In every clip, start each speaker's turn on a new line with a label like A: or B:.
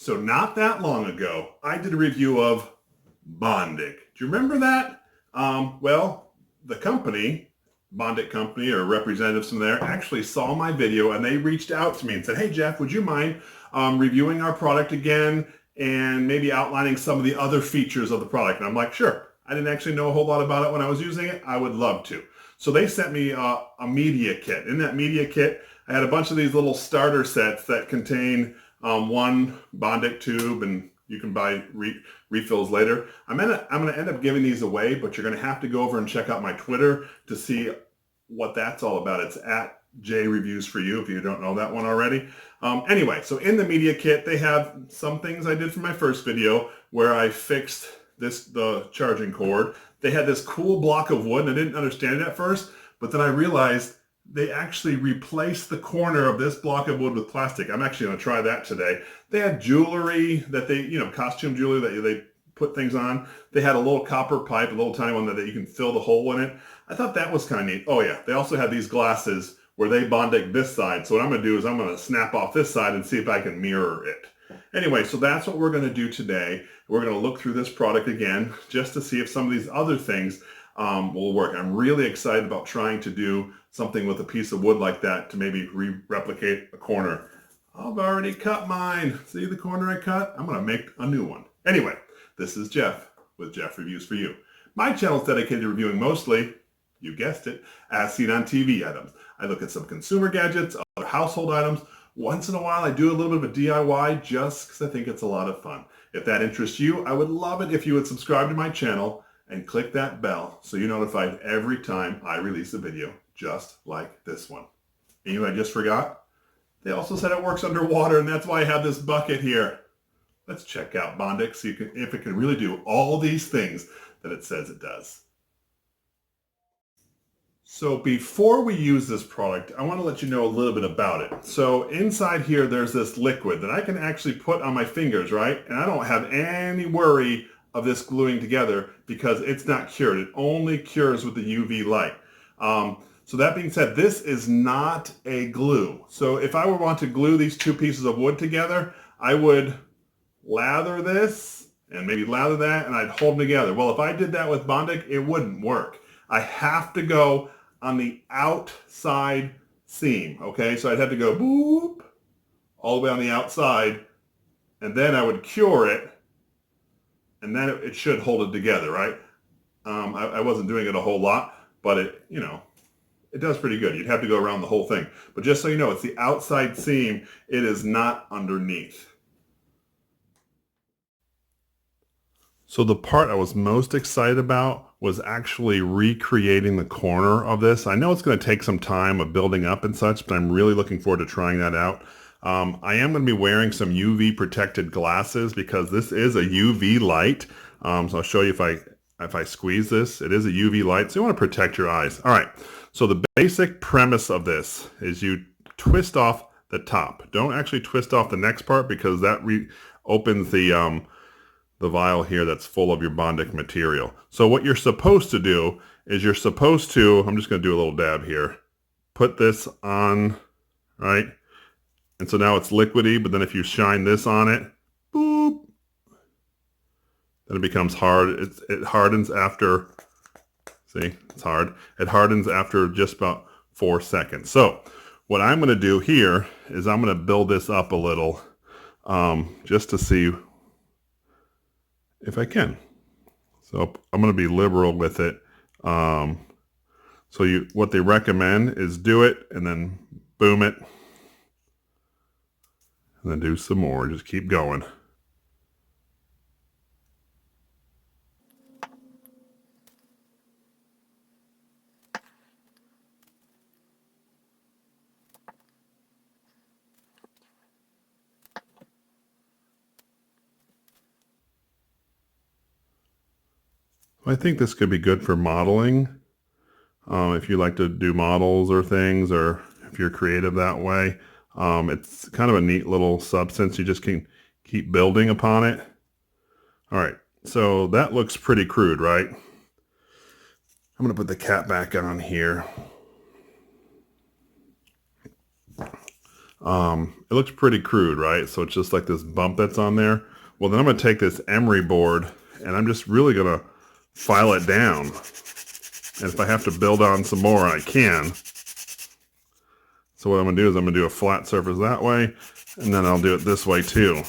A: So not that long ago, I did a review of Bondic. Do you remember that? Well, the company, Bondic company or representatives from there actually saw my video and they reached out to me and said, hey Jeff, would you mind reviewing our product again and maybe outlining some of the other features of the product? And I'm like, sure. I didn't actually know a whole lot about it when I was using it. I would love to. So they sent me a media kit. In that media kit, I had a bunch of these little starter sets that contain one Bondic tube, and you can buy refills later. I'm gonna end up giving these away, but you're gonna have to go over and check out my Twitter to see what that's all about. It's at JReviewsForYou if you don't know that one already. Anyway, so in the media kit, they have some things I did for my first video where I fixed the charging cord. They had this cool block of wood, and I didn't understand it at first, but then I realized they actually replaced the corner of this block of wood with plastic. I'm actually going to try that today. They had jewelry that they, costume jewelry that they put things on. They had a little copper pipe, a little tiny one that you can fill the hole in it. I thought that was kind of neat. Oh yeah, they also had these glasses where they Bondic this side. So what I'm going to do is I'm going to snap off this side and see if I can mirror it. Anyway, so that's what we're going to do today. We're going to look through this product again just to see if some of these other things will work. I'm really excited about trying to do something with a piece of wood like that to maybe replicate a corner. I've already cut mine. See the corner I cut? I'm going to make a new one. Anyway, this is Jeff with Jeff Reviews for You. My channel is dedicated to reviewing mostly, you guessed it, as seen on TV items. I look at some consumer gadgets, other household items. Once in a while, I do a little bit of a DIY just because I think it's a lot of fun. If that interests you, I would love it if you would subscribe to my channel and click that bell so you're notified every time I release a video just like this one. And you know what I just forgot? They also said it works underwater, and that's why I have this bucket here. Let's check out Bondic, see if it can really do all these things that it says it does. So before we use this product, I want to let you know a little bit about it. So inside here, there's this liquid that I can actually put on my fingers, right? And I don't have any worry of this gluing together because it's not cured. It only cures with the UV light. So that being said, this is not a glue. So if I were want to glue these two pieces of wood together, I would lather this and maybe lather that, and I'd hold them together. Well, if I did that with Bondic, it wouldn't work. I have to go on the outside seam, okay? So I'd have to go boop, all the way on the outside, and then I would cure it, and then it should hold it together, right? I wasn't doing it a whole lot, but it does pretty good. You'd have to go around the whole thing. But just so you know, it's the outside seam. It is not underneath. So the part I was most excited about was actually recreating the corner of this. I know it's going to take some time of building up and such, but I'm really looking forward to trying that out. I am going to be wearing some UV protected glasses because this is a UV light. So I'll show you if I squeeze this, it is a UV light. So you want to protect your eyes. All right. So the basic premise of this is you twist off the top. Don't actually twist off the next part because that opens the vial here that's full of your Bondic material. So what you're supposed to do is I'm just going to do a little dab here. Put this on, right? And so now it's liquidy, but then if you shine this on it, boop, then it becomes hard. It hardens after, see, it's hard. It hardens after just about 4 seconds. So what I'm going to do here is I'm going to build this up a little just to see if I can. So I'm going to be liberal with it. What they recommend is do it and then boom it and then do some more. Just keep going. I think this could be good for modeling. If you like to do models or things, or if you're creative that way. It's kind of a neat little substance. You just can keep building upon it. All right, so that looks pretty crude, right? I'm going to put the cap back on here. it looks pretty crude, right? So it's just like this bump that's on there. Well, then I'm going to take this emery board and I'm just really going to file it down. And if I have to build on some more, I can. So what I'm going to do is I'm going to do a flat surface that way, and then I'll do it this way too.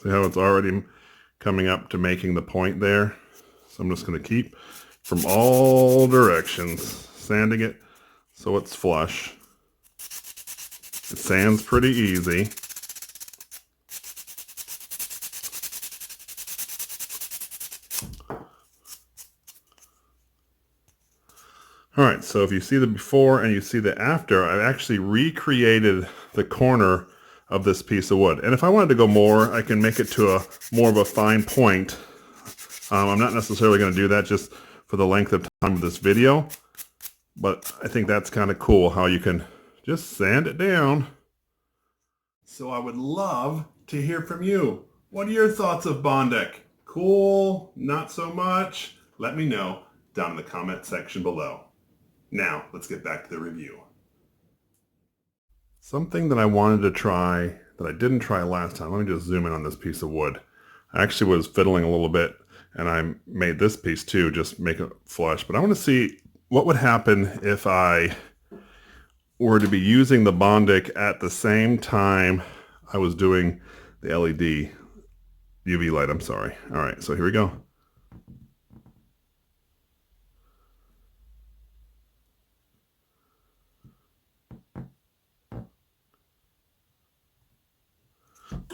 A: See how it's already coming up to making the point there? So I'm just going to keep from all directions, sanding it so it's flush. It sands pretty easy. All right, so if you see the before and you see the after, I've actually recreated the corner of this piece of wood. And if I wanted to go more, I can make it to a more of a fine point. I'm not necessarily going to do that just for the length of time of this video, but I think that's kind of cool how you can just sand it down. So I would love to hear from you. What are your thoughts of Bondic? Cool? Not so much? Let me know down in the comment section below. Now, let's get back to the review. Something that I wanted to try that I didn't try last time. Let me just zoom in on this piece of wood. I actually was fiddling a little bit and I made this piece too, just make it flush. But I want to see what would happen if I were to be using the Bondic at the same time I was doing the LED UV light. I'm sorry. All right, so here we go.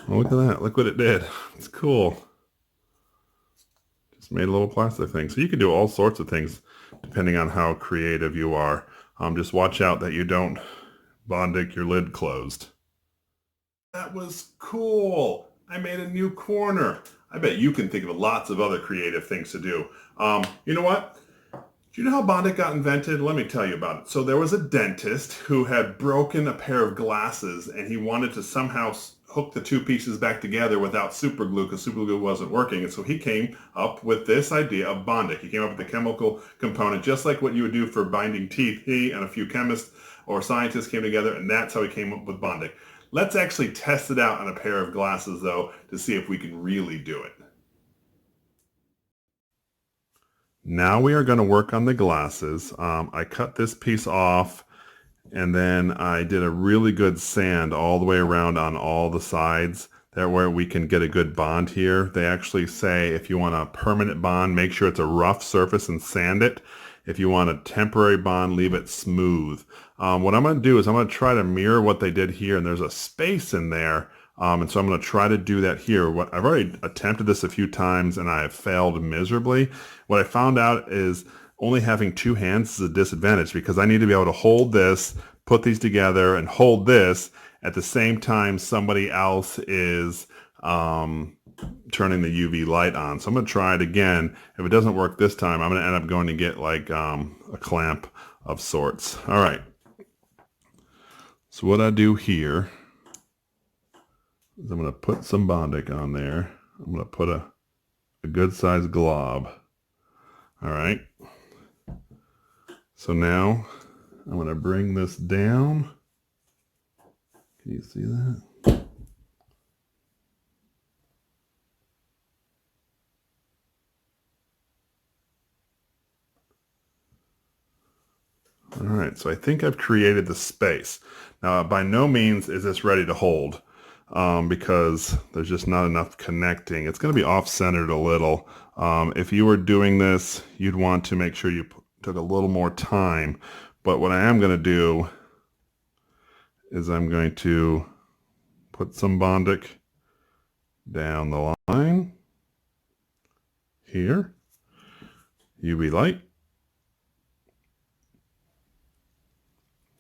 A: Oh, look at that. Look what it did. It's cool. Just made a little plastic thing. So you can do all sorts of things depending on how creative you are. Just watch out that you don't Bondic your lid closed. That was cool. I made a new corner. I bet you can think of lots of other creative things to do. You know what? Do you know how Bondic got invented? Let me tell you about it. So there was a dentist who had broken a pair of glasses and he wanted to somehow hook the two pieces back together without super glue because super glue wasn't working. And so he came up with this idea of Bondic. He came up with the chemical component, just like what you would do for binding teeth. He and a few chemists or scientists came together and that's how he came up with Bondic. Let's actually test it out on a pair of glasses though to see if we can really do it. Now we are going to work on the glasses. I cut this piece off and then I did a really good sand all the way around on all the sides. That way we can get a good bond here. They actually say if you want a permanent bond, make sure it's a rough surface and sand it. If you want a temporary bond, leave it smooth. What I'm going to do is I'm going to try to mirror what they did here, and there's a space in there. And so I'm going to try to do that here. I've already attempted this a few times and I have failed miserably. What I found out is only having two hands is a disadvantage because I need to be able to hold this, put these together, and hold this at the same time somebody else is turning the UV light on. So I'm going to try it again. If it doesn't work this time, I'm going to end up going to get like a clamp of sorts. All right. So what I do here is I'm going to put some Bondic on there. I'm going to put a good sized glob. All right. So now I'm going to bring this down. Can you see that? All right, so I think I've created the space. Now, by no means is this ready to hold because there's just not enough connecting. It's going to be off-centered a little. If you were doing this, you'd want to make sure you took a little more time. But what I am going to do is I'm going to put some Bondic down the line here. UV light.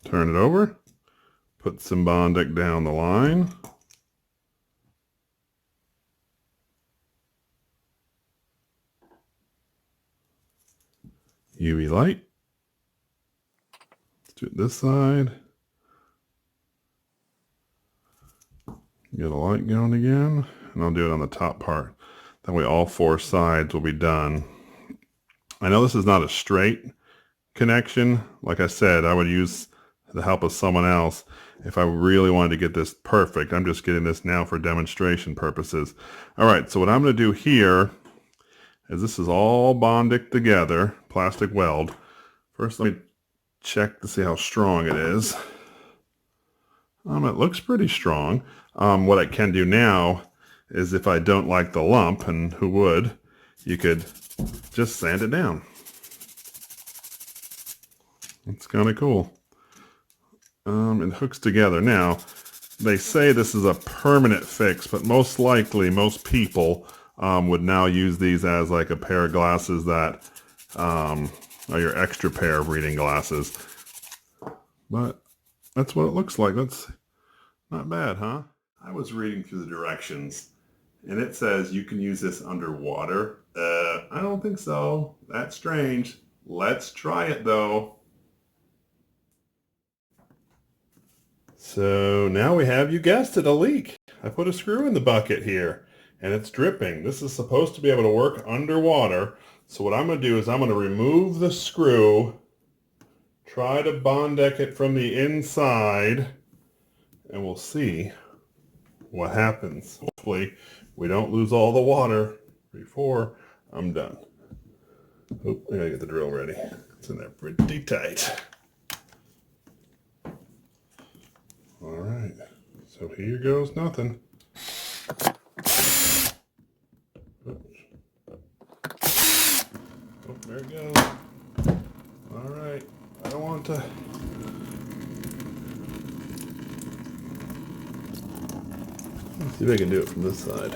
A: Turn it over. Put some Bondic down the line. UV light. Let's do it this side. Get a light going again, and I'll do it on the top part. That way all four sides will be done. I know this is not a straight connection, like I said, I would use the help of someone else if I really wanted to get this perfect. I'm just getting this now for demonstration purposes. All right, so what I'm going to do here is this is all Bondic together, plastic weld. First, let me check to see how strong it is. It looks pretty strong. What I can do now is if I don't like the lump, and who would, you could just sand it down. It's kind of cool. It hooks together. Now, they say this is a permanent fix, but most likely, most people would now use these as like a pair of glasses that are your extra pair of reading glasses. But that's what it looks like. That's not bad, huh? I was reading through the directions, and it says you can use this underwater. I don't think so. That's strange. Let's try it, though. So now we have, you guessed it, a leak. I put a screw in the bucket here, and it's dripping. This is supposed to be able to work underwater. So what I'm going to do is I'm going to remove the screw, try to Bondic it from the inside, and we'll see what happens. Hopefully we don't lose all the water before I'm done. Oh, I gotta get the drill ready. It's in there pretty tight. All right, so here goes nothing. Oops. Oh, there it goes. All right, I don't want to. Let's see if I can do it from this side.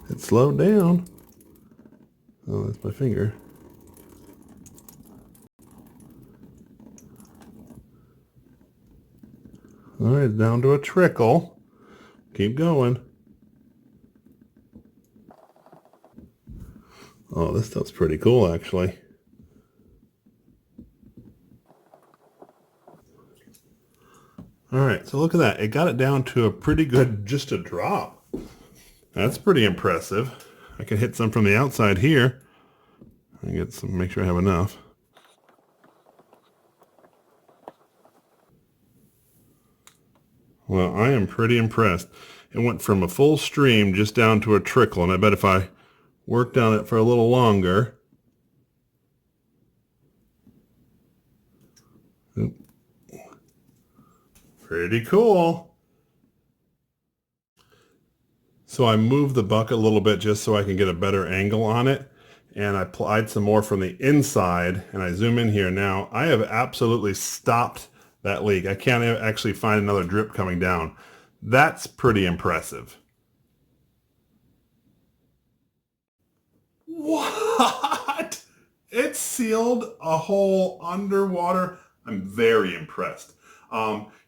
A: It slowed down. Oh, that's my finger. All right, down to a trickle. Keep going. Oh, this stuff's pretty cool, actually. All right, so look at that. It got it down to a pretty good, just a drop. That's pretty impressive. I can hit some from the outside here. I get some, make sure I have enough. Well, I am pretty impressed. It went from a full stream just down to a trickle, and I bet if I worked on it for a little longer. Pretty cool. So I moved the bucket a little bit just so I can get a better angle on it. And I applied some more from the inside, and I zoom in here now. I have absolutely stopped that leak. I can't actually find another drip coming down. That's pretty impressive. What? It sealed a hole underwater. I'm very impressed.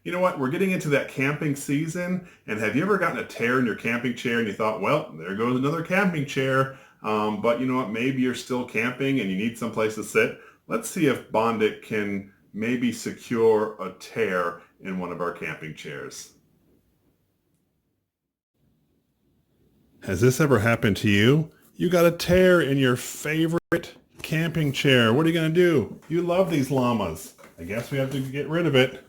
A: You know what? We're getting into that camping season, and have you ever gotten a tear in your camping chair and you thought, well, there goes another camping chair, but you know what? Maybe you're still camping and you need someplace to sit. Let's see if Bondic can maybe secure a tear in one of our camping chairs. Has this ever happened to you? You got a tear in your favorite camping chair. What are you going to do? You love these llamas. I guess we have to get rid of it.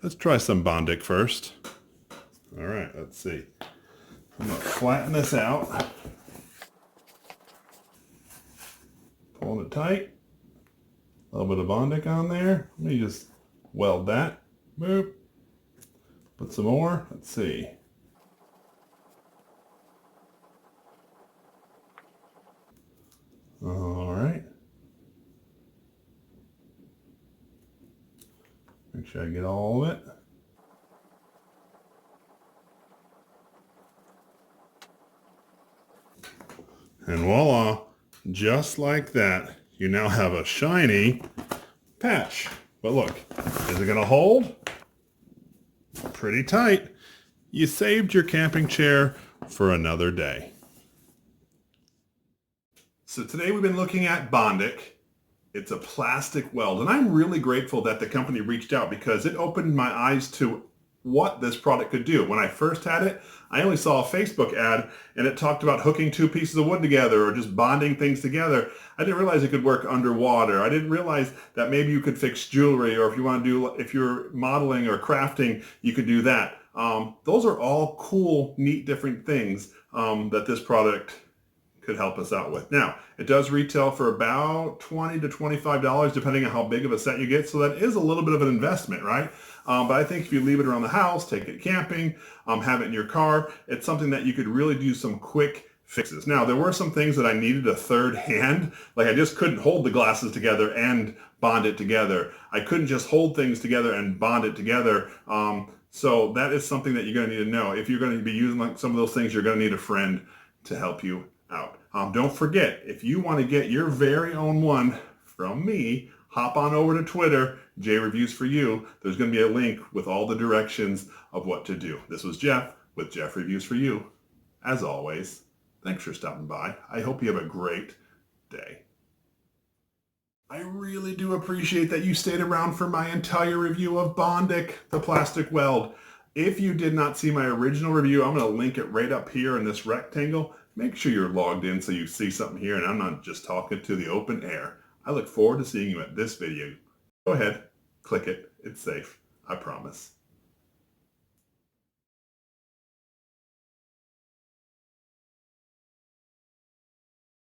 A: Let's try some Bondic first. All right, let's see. I'm going to flatten this out. Hold it tight. A little bit of Bondic on there. Let me just weld that. Boop. Put some more. Let's see. All right. Make sure I get all of it. And voila, just like that, you now have a shiny patch. But look, is it gonna hold? Pretty tight. You saved your camping chair for another day. So today we've been looking at Bondic. It's a plastic weld, and I'm really grateful that the company reached out because it opened my eyes to what this product could do. When I first had it, I only saw a Facebook ad and it talked about hooking two pieces of wood together or just bonding things together. I didn't realize it could work underwater. I didn't realize that maybe you could fix jewelry, or if you're modeling or crafting, you could do that. Those are all cool, neat, different things that this product could help us out with. Now, it does retail for about $20 to $25 depending on how big of a set you get, so that is a little bit of an investment, right? But I think if you leave it around the house, take it camping, have it in your car, it's something that you could really do some quick fixes. Now, there were some things that I needed a third hand, like I just couldn't hold the glasses together and bond it together. I couldn't just hold things together and bond it together. So that is something that you're going to need to know. If you're going to be using like some of those things, you're going to need a friend to help you out. Don't forget, if you want to get your very own one from me, hop on over to Twitter, J Reviews for You. There's going to be a link with all the directions of what to do. This was Jeff with Jeff Reviews for You. As always, thanks for stopping by. I hope you have a great day. I really do appreciate that you stayed around for my entire review of Bondic, the plastic weld. If you did not see my original review, I'm going to link it right up here in this rectangle. Make sure you're logged in so you see something here and I'm not just talking to the open air. I look forward to seeing you at this video. Go ahead, click it. It's safe. I promise.